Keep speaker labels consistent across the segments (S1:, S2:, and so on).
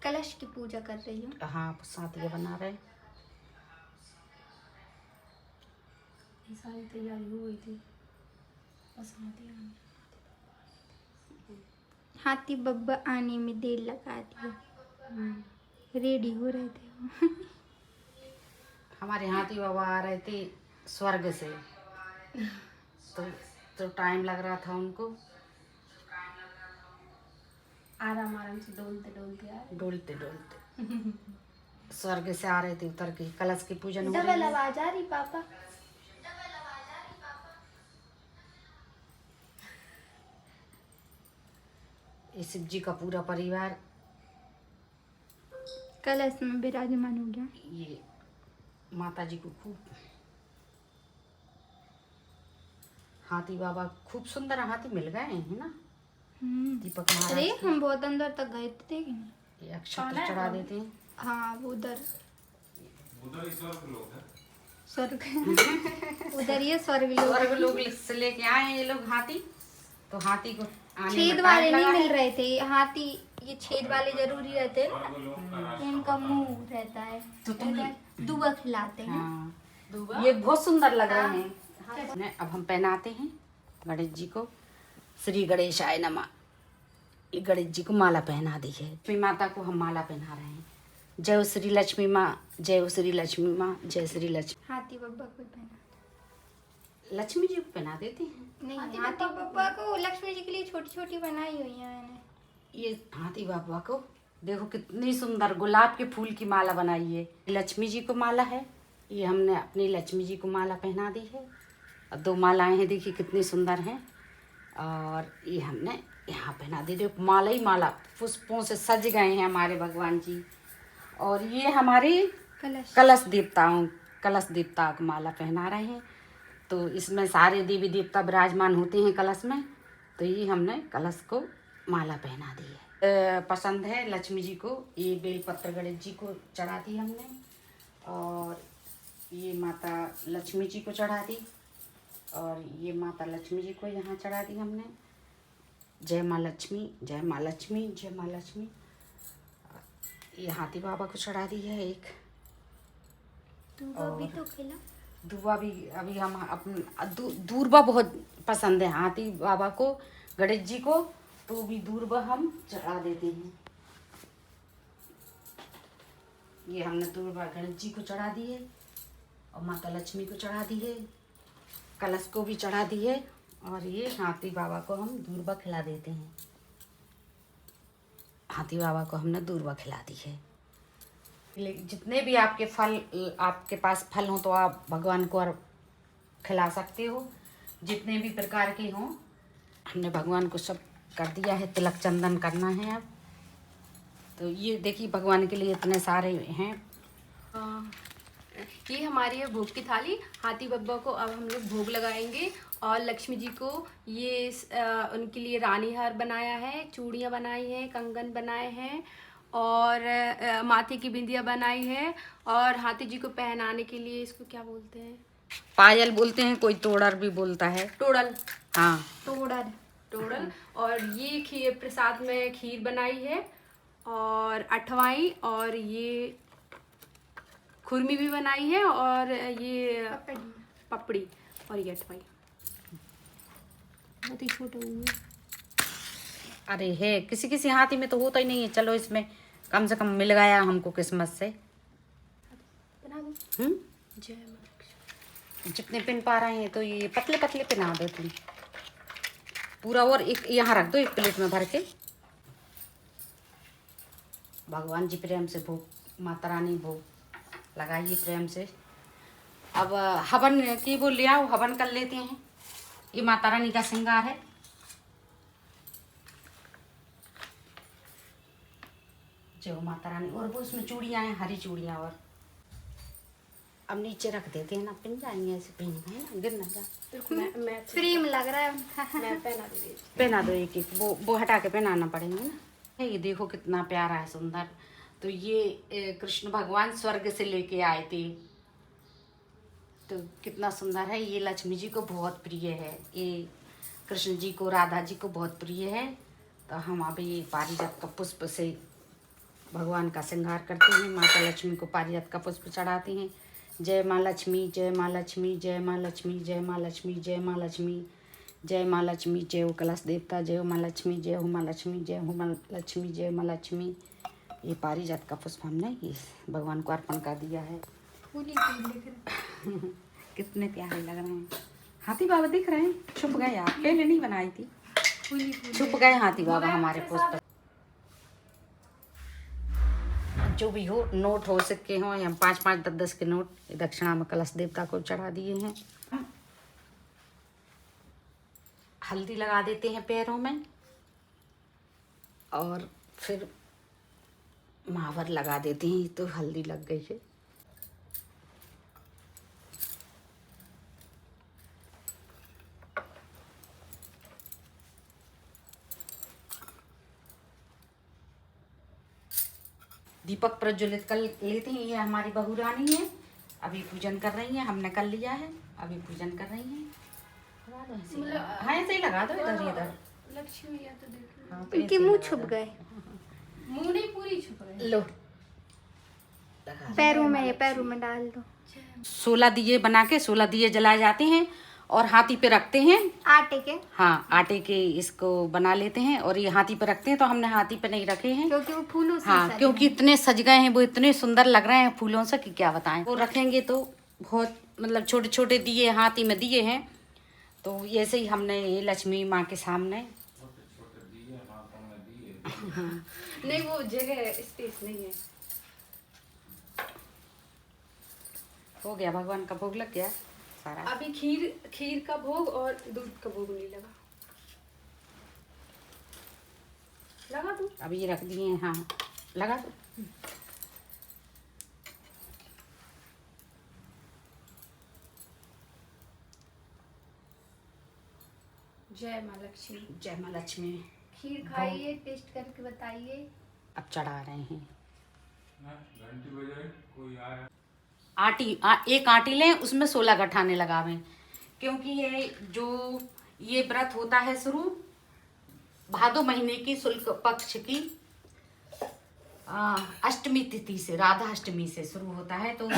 S1: कलश की पूजा कर रही हूँ।
S2: हाँ, साथिया बना रहे।
S3: सारी तैयारी हो गई थी, बस
S1: हाथी बब्बा आने में देर लगा दी। रेडी हो रहे थे वो।
S2: हमारे हाथी बाबा आ रहे थे स्वर्ग से, तो टाइम लग रहा था उनको।
S3: आराम आराम से डोलते डोलते आए।
S2: डोलते डोलते स्वर्ग से आ रहे थे उतर के। कलश की पूजन हो
S1: डबल
S2: रही है।
S1: आवाज आ रही पापा।
S2: ये शिव जी का पूरा परिवार
S1: कलश में विराजमान हो गया।
S2: ये माता जी को खूब, हाथी बाबा खूब सुंदर हाथी मिल गए हैं ना दीपक महाराज।
S1: अरे हम बहुत अंदर तक गए थे कि नहीं।
S2: ये अक्षत चढ़ा देते हैं।
S1: हाँ वो उधर
S4: उधर ही स्वर्ग लोग है।
S1: स्वर्ग उधर ये स्वर्ग लोग।
S2: स्वर्ग लोग से लेके आए हैं ये लोग हाथी। तो हाथी को आने में
S1: छेद
S2: टाइम
S1: वाले नहीं
S2: लगा
S1: मिल
S2: है।
S1: रहे थे हाथी। ये छेद वाले जरूरी रहते हैं
S4: स्वर्ग लोग का
S1: ना,
S4: रास्ता
S1: इनका मुंह रहता है
S2: तो तुम
S1: दुआ खिलाते हैं।
S2: हाँ, ये बहुत सुंदर लग रहे हैं। अब हम पहनाते हैं गणेश जी को। श्री गणेशाय नमः। ये गणेश जी को माला पहना दी है। लक्ष्मी माता को हम माला पहना रहे हैं। जय श्री लक्ष्मी माँ, जय श्री लक्ष्मी माँ, जय श्री लक्ष्मी।
S1: हाथी बब्बा को पहना।
S2: लक्ष्मी जी को पहना देते हैं।
S1: नहीं हाथी बब्बा को लक्ष्मी जी के लिए छोटी छोटी बनाई हुई है मैंने।
S2: ये हाथी बाबा को देखो कितनी सुंदर गुलाब के फूल की माला बनाई है। लक्ष्मी जी को माला है। ये हमने अपनी लक्ष्मी जी को माला पहना दी है। और 2 मालाएं हैं, देखिए कितनी सुंदर हैं। और ये हमने यहाँ पहना दी। देखो माला ही माला पुष्पों से सज गए हैं हमारे भगवान जी। और ये हमारी कलश देवता को माला पहना रहे हैं। तो इसमें सारे देवी देवता विराजमान होते हैं कलश में। तो ये हमने कलश को माला पहना दी है। पसंद है लक्ष्मी जी को। ये बेलपत्र गणेश जी को चढ़ा दी हमने। और ये माता लक्ष्मी जी को चढ़ा दी। और ये माता लक्ष्मी जी को यहाँ चढ़ा दी हमने। जय माँ लक्ष्मी, जय माँ लक्ष्मी, जय माँ लक्ष्मी। ये हाथी बाबा को चढ़ा दी है एक।
S1: दूबा भी तो खिला।
S2: दूबा भी अभी हम दूरबा बहुत पसंद है हाथी बाबा को, गणेश जी को। तो भी दूरबा हम चढ़ा देते हैं। ये हमने दूरबा गणेश जी को चढ़ा दी है। और माता लक्ष्मी को चढ़ा दी है। कलश को भी चढ़ा दी है। और ये हाथी बाबा को हम दूरबा खिला देते हैं। हाथी बाबा को हमने दूरबा खिला दी है। जितने भी आपके पास फल हो तो आप भगवान को और खिला सकते हो। जितने भी प्रकार के हों हमने भगवान को सब कर दिया है। तिलक चंदन करना है अब। तो ये देखिए भगवान के लिए इतने सारे हैं।
S3: ये हमारी है भोग की थाली। हाथी बब्बा को अब हम लोग भोग लगाएंगे। और लक्ष्मी जी को ये उनके लिए रानी हार बनाया है, चूड़ियाँ बनाई हैं, कंगन बनाए हैं और माथे की बिंदिया बनाई है। और हाथी जी को पहनाने के लिए इसको क्या बोलते हैं?
S2: पायल बोलते हैं, कोई तोड़र भी बोलता है।
S3: टोड़ल।
S2: हाँ
S3: टोड़ल। और ये खीर प्रसाद में खीर बनाई है और अठवाई और ये खुरमी भी बनाई है और ये पपड़ी और ये अठवाई। बहुत ही छोटे होंगे।
S2: अरे है किसी किसी हाथी में तो होता ही नहीं है। चलो इसमें कम से कम मिल गया हमको किस्मत से।
S3: बना दो। जय मां लक्ष्मी।
S2: जितने पिन पा रहे हैं तो ये पतले पतले पिना दो तुम पूरा। और एक यहाँ रख दो एक प्लेट में भर के। भगवान जी प्रेम से भोग, माता रानी भोग लगाइए प्रेम से। अब हवन की वो ले आओ, हवन कर लेते हैं। ये माता रानी का श्रृंगार है। जय माता रानी। और वो उसमें चूड़ियाँ हैं, हरी चूड़ियाँ। और अब नीचे रख देते हैं ना, पिन जाएंगे ऐसे पिन है ना, गिर ना जा।
S3: मैं
S1: फ्रेम लग रहा है उनका।
S3: मैं पहना दे रही।
S2: पहना दो एक एक। वो हटा के पहनाना पड़ेंगे ना। ये देखो कितना प्यारा है, सुंदर। तो ये कृष्ण भगवान स्वर्ग से लेके आए थे। तो कितना सुंदर है। ये लक्ष्मी जी को बहुत प्रिय है। ये कृष्ण जी को, राधा जी को बहुत प्रिय है। तो हम अभी ये पारिजात का पुष्प से भगवान का श्रृंगार करते हैं। माता लक्ष्मी को पारिजात का पुष्प चढ़ाते हैं। जय माँ लक्ष्मी, जय माँ लक्ष्मी, जय माँ लक्ष्मी, जय माँ लक्ष्मी, जय माँ लक्ष्मी, जय माँ लक्ष्मी, जय हो कलश देवता, जय हो माँ लक्ष्मी, जय हो माँ लक्ष्मी, जय हो माँ लक्ष्मी, जय माँ लक्ष्मी। ये पारिजात का पुष्प हमने ये भगवान को अर्पण कर दिया है। कितने प्यारे लग रहे हैं। हाथी बाबा दिख रहे हैं, छुप गए आप, पहले नहीं बनाई थी, छुप गए हाथी बाबा हमारे पुष्प। जो भी हो, नोट हो सिक्के हो या 5-5, 10-10 के नोट दक्षिणा में कलश देवता को चढ़ा दिए हैं। हल्दी लगा देते हैं पैरों में और फिर महावर लगा देते हैं। तो हल्दी लग गई है। दीपक प्रज्वलित कर लेते हैं। ये हमारी बहू रानी है, अभी पूजन कर रही है। हमने कर लिया है, अभी पूजन कर रही है। हाँ ऐसे ही लगा दो, इधर इधर।
S3: लक्ष्मी या तो देखो,
S2: हाँ, तो
S1: उनके
S2: ऐसे ही
S1: मुंह
S2: लगा
S1: छुप
S2: दो।
S1: गए,
S3: मुंह नहीं पूरी छुप गई।
S2: लो
S1: पैरों में, ये पैरों में डाल दो।
S2: 16 दिए बना के 16 दिए जलाए जाते हैं और हाथी पे रखते हैं।
S1: आटे के,
S2: हाँ आटे के इसको बना लेते हैं और ये हाथी पे रखते हैं। तो हमने हाथी पे नहीं रखे हैं,
S1: क्योंकि वो फूलों से
S2: हाँ
S1: सजे
S2: क्योंकि
S1: हैं।
S2: इतने सज गए हैं, वो इतने सुंदर लग रहे हैं फूलों से कि क्या बताएं। वो रखेंगे तो बहुत मतलब छोटे छोटे दिए हाथी में दिए हैं। तो ऐसे ही हमने ये लक्ष्मी माँ के सामने
S3: नहीं वो जगह स्पेस नहीं है।
S2: हो गया। भगवान का भोग लग गया सारा।
S3: अभी खीर का भोग और दूध का भोग नहीं लगा दूं?
S2: अभी ये रख दिए हैं। हाँ लगा दो।
S3: जय माँ लक्ष्मी।
S2: जय माँ लक्ष्मी।
S3: खीर खाइए, टेस्ट करके बताइए।
S2: अब चढ़ा रहे हैं।
S4: घंटी बजाई, कोई आया।
S2: एक आटी लें, उसमें 16 गठाने लगावें। क्योंकि ये व्रत होता है शुरू भादो महीने की शुक्ल पक्ष की अष्टमी तिथि से, राधा अष्टमी से शुरू होता है। तो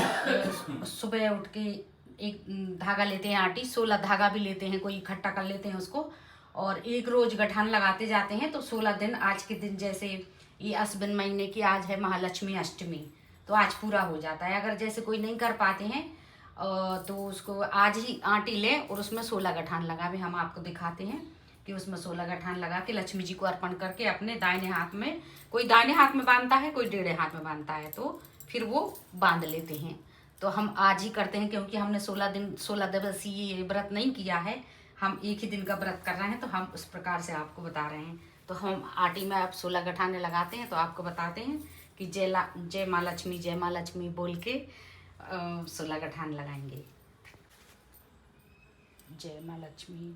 S2: सुबह उठ के एक धागा लेते हैं आटी, 16 धागा भी लेते हैं, कोई इकट्ठा कर लेते हैं उसको और एक रोज गठान लगाते जाते हैं। तो 16 दिन, आज के दिन जैसे ये अश्विन महीने की आज है महालक्ष्मी अष्टमी, तो आज पूरा हो जाता है। अगर जैसे कोई नहीं कर पाते हैं तो उसको आज ही आटी लें और उसमें 16 गठान लगावे। हम आपको दिखाते हैं कि उसमें 16 गठान लगा के लक्ष्मी जी को अर्पण करके अपने दाहिने हाथ में, कोई दाहिने हाथ में बांधता है, कोई टेढ़े हाथ में बांधता है, तो फिर वो बांध लेते हैं। तो हम आज ही करते हैं क्योंकि हमने 16 दिवसीय ये व्रत नहीं किया है, हम एक ही दिन का व्रत कर रहे हैं। तो हम उस प्रकार से आपको बता रहे हैं। तो हम आटी में अब 16 गठाने लगाते हैं। तो आपको बताते हैं कि जय माँ लक्ष्मी, जय माँ लक्ष्मी बोल के 16 गठान लगाएंगे। जय माँ लक्ष्मी।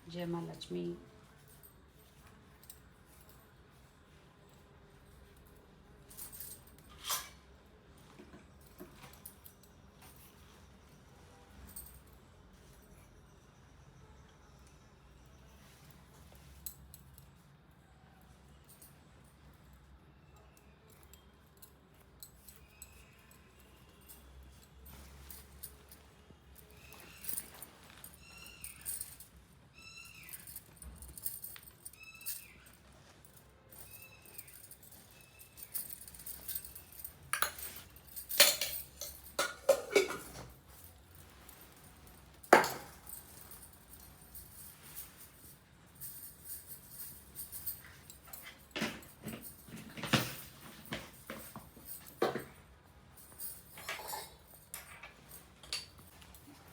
S2: जय माँ लक्ष्मी।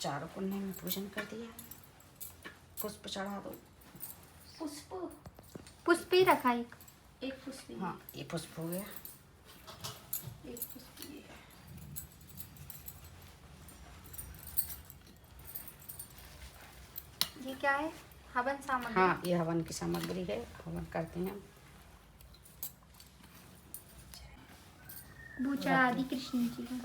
S2: चारों कुन्ने में पूजन कर दिया। पुष्प चढ़ा दो।
S1: पुष्प ही रखा
S3: एक पुष्प ये,
S2: हाँ ये पुष्प हो गया।
S3: एक पुष्प ये।
S1: ये क्या है? हवन सामग्री।
S2: हाँ ये हवन की सामग्री है, हवन करते हैं।
S1: बूचा आदि कृष्ण जी का।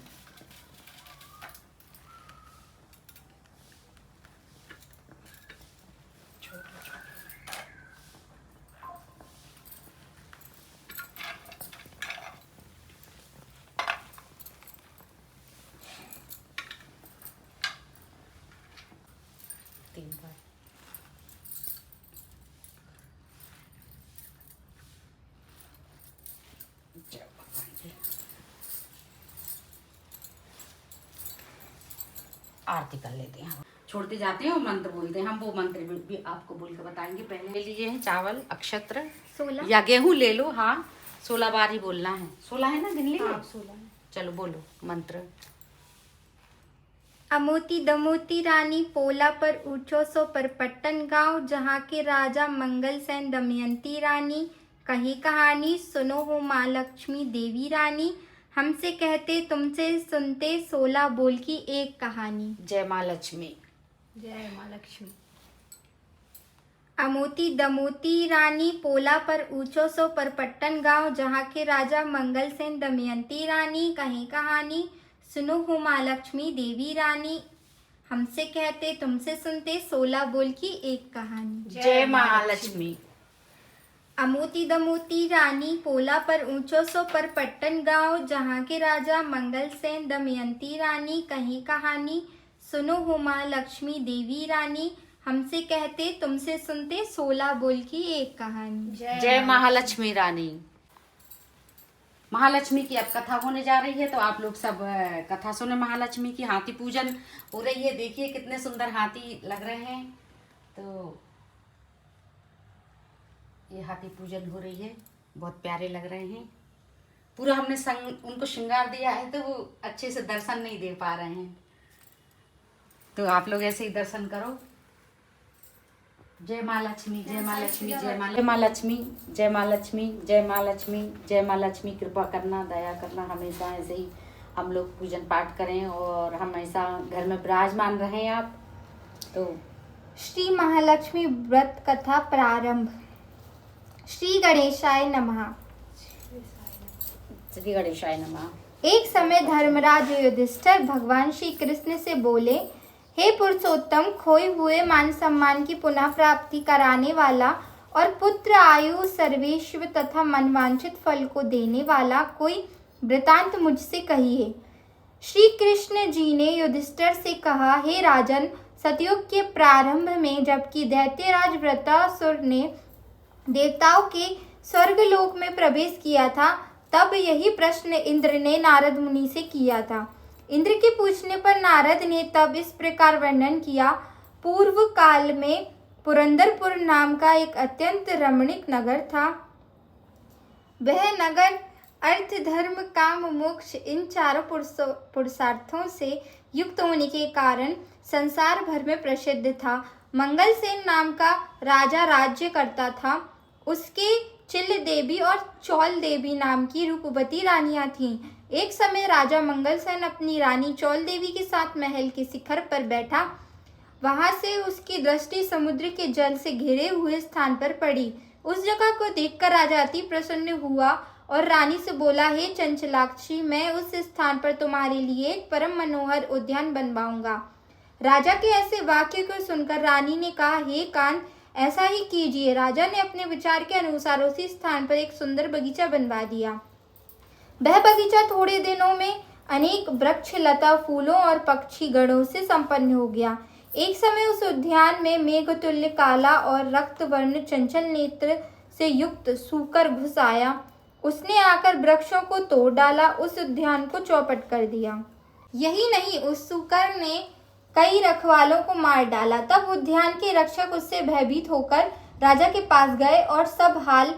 S2: आरती कर लेते हैं। छोड़ते जाते हैं और मंत्र बोलते हैं। हम वो मंत्र भी आपको बोल के बताएंगे। पहले ले लिए हैं चावल, अक्षत्र
S1: 16
S2: या गेहूं ले लो। हाँ 16 बार ही बोलना है। 16 है ना दिन लिए?
S1: हाँ 16।
S2: चलो बोलो मंत्र।
S1: अमोती दमोती रानी पोला पर ऊंचो सो पर पट्टन गांव, जहाँ के राजा मंगल सेन दमयंती रानी। कही कहानी सुनो हो माँ लक्ष्मी देवी रानी, हमसे कहते तुमसे सुनते 16 बोल की एक कहानी।
S2: जय माँ लक्ष्मी।
S3: जय माँ लक्ष्मी।
S1: अमोती दमोती रानी पोला पर ऊंचो सो पर पट्टन गांव, जहाँ के राजा मंगल सेन दमयंती रानी। कहीं कहानी सुनो हो माँ लक्ष्मी देवी रानी, हमसे कहते तुमसे सुनते 16 बोल की एक कहानी।
S2: जय माँ लक्ष्मी।
S1: अमोती दमोती रानी पोला पर ऊंचो सो पर पट्टन गांव, जहाँ के राजा मंगल सेन दमयंती रानी। कहीं कहानी सुनो हो माँ लक्ष्मी देवी रानी, हमसे कहते तुमसे सुनते 16 बोल की एक कहानी।
S2: जय महालक्ष्मी रानी। महालक्ष्मी की अब कथा होने जा रही है, तो आप लोग सब कथा सुने महालक्ष्मी की। हाथी पूजन हो रही है। देखिए कितने सुंदर हाथी लग रहे हैं। तो ये हाथी पूजन हो रही है, बहुत प्यारे लग रहे हैं। पूरा हमने उनको श्रृंगार दिया है, तो वो अच्छे से दर्शन नहीं दे पा रहे हैं। तो आप लोग ऐसे ही दर्शन करो। जय माँ लक्ष्मी, जय माँ लक्ष्मी, जय माँ लक्ष्मी, जय माँ लक्ष्मी, जय माँ लक्ष्मी, जय माँ लक्ष्मी। कृपा करना, दया करना, हमेशा ऐसे ही हम लोग पूजन पाठ करें और हमेशा घर में विराजमान रहें आप। तो
S1: श्री महालक्ष्मी व्रत कथा प्रारंभ। श्री गणेशाय नमः।
S2: श्री गणेशाय नमः।
S1: एक समय धर्मराज युधिष्ठिर भगवान श्री कृष्ण से बोले, हे पुरुषोत्तम, खोए हुए मान सम्मान की पुनः प्राप्ति कराने वाला और पुत्र आयु सर्वेश्वर तथा मनवांछित फल को देने वाला कोई वृतांत मुझसे कहिए। श्री कृष्ण जी ने युधिष्ठिर से कहा, हे राजन, सतयुग के प्रारंभ में जबकि दैत्यराज वृत्रासुर ने देवताओं के स्वर्गलोक में प्रवेश किया था, तब यही प्रश्न इंद्र ने नारद मुनि से किया था। इंद्र के पूछने पर नारद ने तब इस प्रकार वर्णन किया। पूर्व काल में पुरंदरपुर नाम का एक अत्यंत रमणीक नगर था। वह नगर अर्थ, धर्म, काम, मोक्ष इन चारों पुरुषार्थों से युक्त होने के कारण संसार भर में प्रसिद्ध था। मंगलसेन नाम का राजा राज्य करता था। उसके चिल्ल देवी और चौल देवी नाम की रूपवती रानियां थीं। एक समय राजा मंगलसेन अपनी रानी चौल देवी के साथ महल के शिखर पर बैठा। वहां से उसकी दृष्टि समुद्र के जल से घिरे हुए स्थान पर पड़ी। उस जगह को देखकर राजा अति प्रसन्न हुआ और रानी से बोला, हे चंचलाक्षी, मैं उस स्थान पर तुम्हारे लिए एक परम मनोहर उद्यान बनवाऊंगा। राजा के ऐसे वाक्य को सुनकर रानी ने कहा, हे कांत, ऐसा ही कीजिए। राजा ने अपने विचार के अनुसार उसी स्थान पर एक सुंदर बगीचा बनवा दिया। वह बगीचा थोड़े दिनों में अनेक वृक्ष, लता, फूलों और पक्षी गणों से संपन्न हो गया। एक समय उस उद्यान में मेघतुल्य काला और रक्त वर्ण चंचल नेत्र से युक्त सूकर घुस आया। उसने आकर वृक्षों को तोड़ डाला, उस उद्यान को चौपट कर दिया। यही नहीं, उस सूकर ने कई रखवालों को मार डाला। तब उद्यान के रक्षक उससे भयभीत होकर राजा के पास गए और सब हाल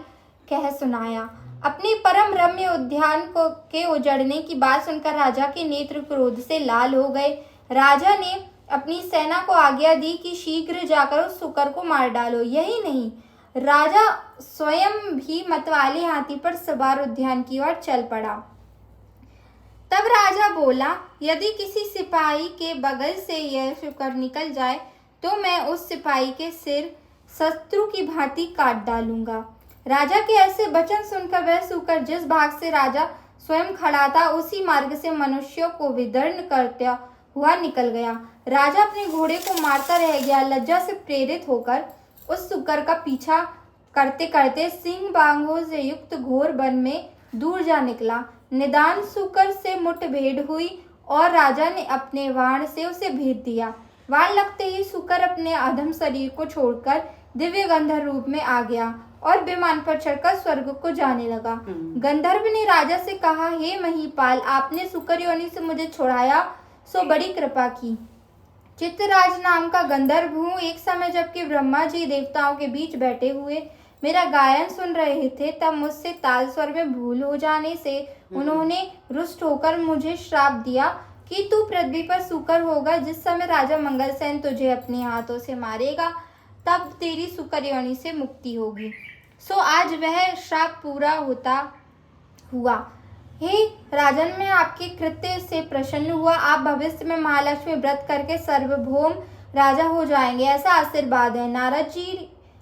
S1: कह सुनाया। अपने परम रम्य उद्यान के उजड़ने की बात सुनकर राजा के नेत्र क्रोध से लाल हो गए। राजा ने अपनी सेना को आज्ञा दी कि शीघ्र जाकर उस सूकर को मार डालो। यही नहीं, राजा स्वयं भी मतवाले हाथी पर सवार उद्यान की ओर चल पड़ा। तब राजा बोला, यदि किसी सिपाही के बगल से यह सूकर निकल जाए तो मैं उस सिपाही के सिर शत्रु की भांति काट डालूंगा। राजा के ऐसे वचन सुनकर वह सूकर जिस भाग से राजा स्वयं खड़ा था, उसी मार्ग से मनुष्यों को विदर्ण करता हुआ निकल गया। राजा अपने घोड़े को मारता रह गया। लज्जा से प्रेरित होकर उस सूकर का पीछा करते करते सिंह बांगों से युक्त घोर वन में दूर जा निकला। निदान सूकर से मुठभेड़ हुई और राजा ने अपने बाण से उसे भेद दिया। बाण लगते ही सूकर अपने अधम शरीर को छोड़कर दिव्य गंधर्व रूप में आ गया और विमान पर चढ़कर स्वर्ग को जाने लगा। गंधर्व ने राजा से कहा, हे महीपाल, आपने सूकर योनि से मुझे छुड़ाया, सो बड़ी कृपा की। चित्रराज नाम का गंधर्व हूँ। एक समय जबकि ब्रह्मा जी देवताओं के बीच बैठे हुए मेरा गायन सुन रहे थे, तब मुझसे ताल स्वर में भूल हो जाने से उन्होंने रुष्ट होकर मुझे श्राप दिया कि तू पृथ्वी पर सूकर होगा। जिस समय राजा मंगलसेन तुझे अपने हाथों से मारेगा, तब तेरी सूकर योनि से मुक्ति होगी। सो आज वह श्राप पूरा होता हुआ। हे राजन, मैं आपके कृत्य से प्रसन्न हुआ। आप भविष्य में महालक्ष्मी व्रत करके सार्वभौम राजा हो जाएंगे, ऐसा आशीर्वाद है। नारद जी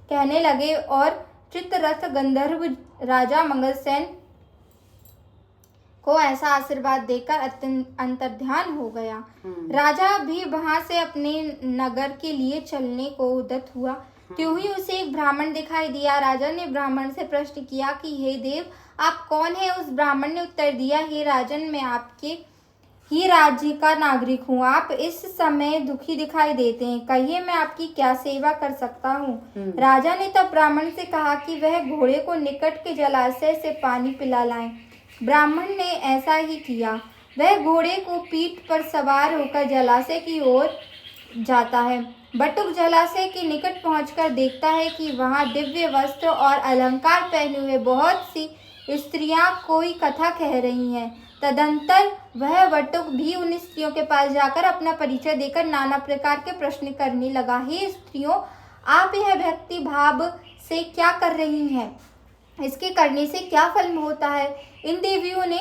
S1: कहने लगे और चित्ररथ गंधर्व राजा मंगलसेन को ऐसा आशीर्वाद देकर अंतर्ध्यान हो गया। राजा भी वहां से अपने नगर के लिए चलने को उद्यत हुआ। त्यों ही उसे एक ब्राह्मण दिखाई दिया। राजा ने ब्राह्मण से प्रश्न किया कि हे देव, आप कौन है? उस ब्राह्मण ने उत्तर दिया, हे राजन, मैं आपके ही राज्य का नागरिक हूँ। आप इस समय दुखी दिखाई देते हैं, कहिए मैं आपकी क्या सेवा कर सकता हूँ? राजा ने तब ब्राह्मण से कहा कि वह घोड़े को निकट के जलाशय से पानी पिला लाए। ब्राह्मण ने ऐसा ही किया। वह घोड़े को पीठ पर सवार होकर जलाशय की ओर जाता है। बटुक जलाशय के निकट पहुंचकर देखता है कि वहां दिव्य वस्त्र और अलंकार पहने हुए बहुत सी स्त्रियां कोई कथा कह रही हैं। तदंतर वह बटुक भी उन स्त्रियों के पास जाकर अपना परिचय देकर नाना प्रकार के प्रश्न करने लगा। हे स्त्रियों, आप यह भक्ति भाव से क्या कर रही हैं? इसके करने से क्या फल होता है? इन देवियों ने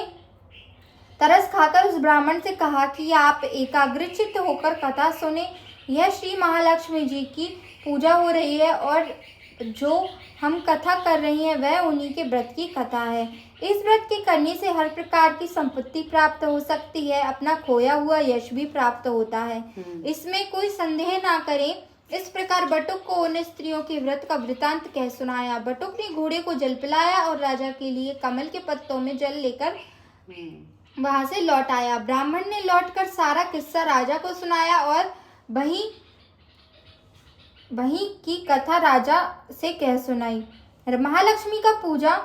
S1: तरस खाकर उस ब्राह्मण से कहा कि आप एकाग्रचित्त होकर कथा सुने। यह श्री महालक्ष्मी जी की पूजा हो रही है और जो हम कथा कर रही हैं वह उन्हीं के व्रत की कथा है। इस व्रत के करने से हर प्रकार की संपत्ति प्राप्त हो सकती है, अपना खोया हुआ यश भी प्राप्त होता है, इसमें कोई संदेह ना करें। इस प्रकार बटुक को उन स्त्रियों के व्रत का वृतांत कह सुनाया। बटुक ने घोड़े को जल पिलाया और राजा के लिए कमल के पत्तों में जल लेकर वहां से लौट आया। ब्राह्मण ने लौटकर सारा किस्सा राजा को सुनाया और वही की कथा राजा से कह सुनाई। महालक्ष्मी का पूजा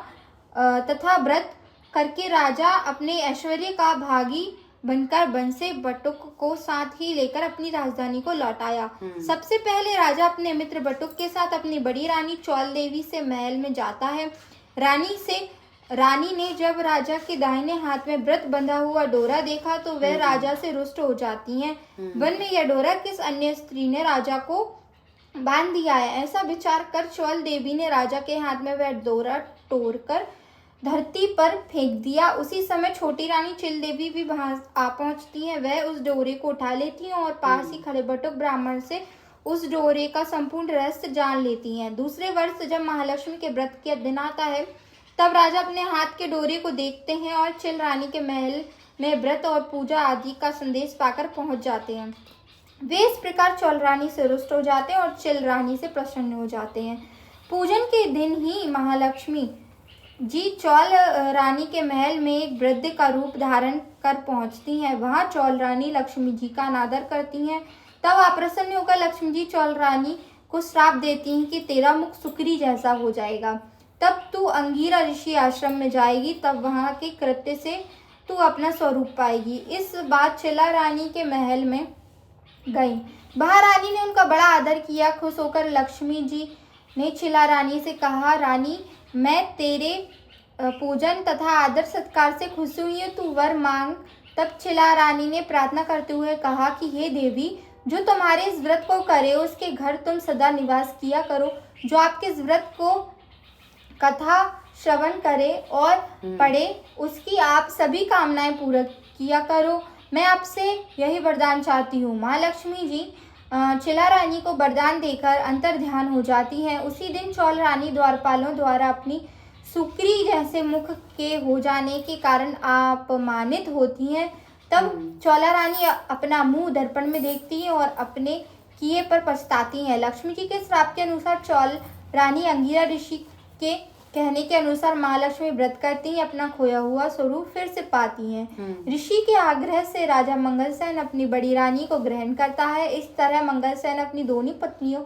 S1: तथा व्रत करके राजा अपने ऐश्वर्य का भागी बनकर वन से बटुक को साथ ही लेकर अपनी राजधानी को लौट आया। सबसे पहले राजा अपने मित्र बटुक के साथ अपनी बड़ी रानी चौल देवी से महल में जाता है। रानी ने जब राजा के दाहिने हाथ में व्रत बंधा हुआ डोरा देखा तो वह राजा से रुष्ट हो जाती हैं। वन में यह डोरा किस अन्य स्त्री ने राजा को बांध दिया है? ऐसा विचार कर चौल देवी ने राजा के हाथ में वह डोरा तोड़कर धरती पर फेंक दिया। उसी समय छोटी रानी चिल देवी भी वहां आ पहुंचती हैं। वह उस डोरे को उठा लेती हैं और पास ही खड़े बटुक ब्राह्मण से उस डोरे का संपूर्ण रहस्य जान लेती हैं। दूसरे वर्ष जब महालक्ष्मी के व्रत के दिन आता है तब राजा अपने हाथ के डोरे को देखते हैं और चिल रानी के महल में व्रत और पूजा आदि का संदेश पाकर पहुंच जाते हैं। वे इस प्रकार चौल रानी से रुष्ट हो जाते हैं और चिल रानी से प्रसन्न हो जाते हैं। पूजन के दिन ही महालक्ष्मी जी चौल रानी के महल में एक वृद्ध का रूप धारण कर पहुंचती हैं। वहां चौल रानी लक्ष्मी जी का अनादर करती हैं। तब अप्रसन्न होकर लक्ष्मी जी चौल रानी को श्राप देती हैं कि तेरा मुख सुकरी जैसा हो जाएगा, तब तू अंगीरा ऋषि आश्रम में जाएगी, तब वहां के कृत्य से तू अपना स्वरूप पाएगी। इस बात चिला रानी के महल में गई। वहां रानी ने उनका बड़ा आदर किया। खुश होकर लक्ष्मी जी ने चिला रानी से कहा, रानी, मैं तेरे पूजन तथा आदर सत्कार से खुश हुई हूँ, तू वर मांग। तब चिला रानी ने प्रार्थना करते हुए कहा कि हे देवी, जो तुम्हारे इस व्रत को करे उसके घर तुम सदा निवास किया करो। जो आपके इस व्रत को कथा श्रवण करे और पढ़े उसकी आप सभी कामनाएं पूरा किया करो। मैं आपसे यही वरदान चाहती हूँ। महालक्ष्मी जी चिला रानी को वरदान देकर अंतर्ध्यान हो जाती हैं। उसी दिन चौल रानी द्वारपालों द्वारा अपनी सुक्री जैसे मुख के हो जाने के कारण अपमानित होती हैं। तब चौला रानी अपना मुंह दर्पण में देखती है और अपने किए पर पछताती हैं। लक्ष्मी जी के श्राप के अनुसार चौल रानी अंगीरा ऋषि के कहने के अनुसार महालक्ष्मी व्रत करती हैं, अपना खोया हुआ स्वरूप फिर से पाती हैं। ऋषि के आग्रह से राजा मंगलसेन अपनी बड़ी रानी को ग्रहण करता है। इस तरह मंगलसेन अपनी दोनों पत्नियों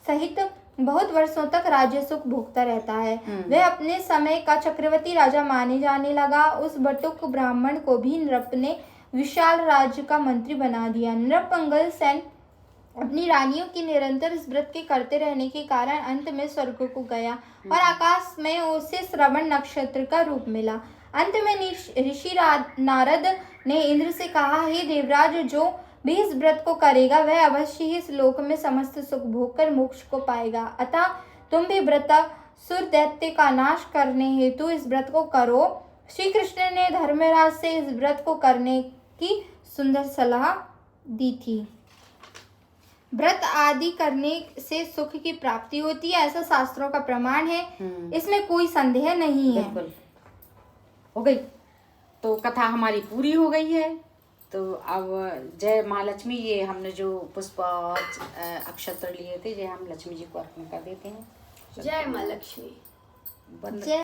S1: सहित बहुत वर्षों तक राज्य सुख भोगता रहता है। वह अपने समय का चक्रवर्ती राजा माने जाने लगा। उस बटुक ब्राह्मण को भी नृप ने विशाल राज्य का मंत्री बना दिया। नृप मंगलसेन अपनी रानियों की निरंतर इस व्रत के करते रहने के कारण अंत में स्वर्ग को गया और आकाश में उसे श्रवण नक्षत्र का रूप मिला। अंत में ऋषि नारद ने इंद्र से कहा, हे देवराज, जो भी इस व्रत को करेगा वह अवश्य ही इस लोक में समस्त सुख भोग कर मोक्ष को पाएगा। अतः तुम भी व्रतासुर दैत्य का नाश करने हेतु इस व्रत को करो। श्री कृष्ण ने धर्मराज से इस व्रत को करने की सुंदर सलाह दी थी। व्रत आदि करने से सुख की प्राप्ति होती है, ऐसा शास्त्रों का प्रमाण है, इसमें कोई संदेह नहीं है।
S2: बिल्कुल हो गई। तो कथा हमारी पूरी हो गई है। तो अब जय महालक्ष्मी, ये हमने जो पुष्प और अक्षत्र लिए थे, ये हम लक्ष्मी जी को अर्पण कर देते हैं।
S3: जय माँ लक्ष्मी।
S2: बंद।
S1: जय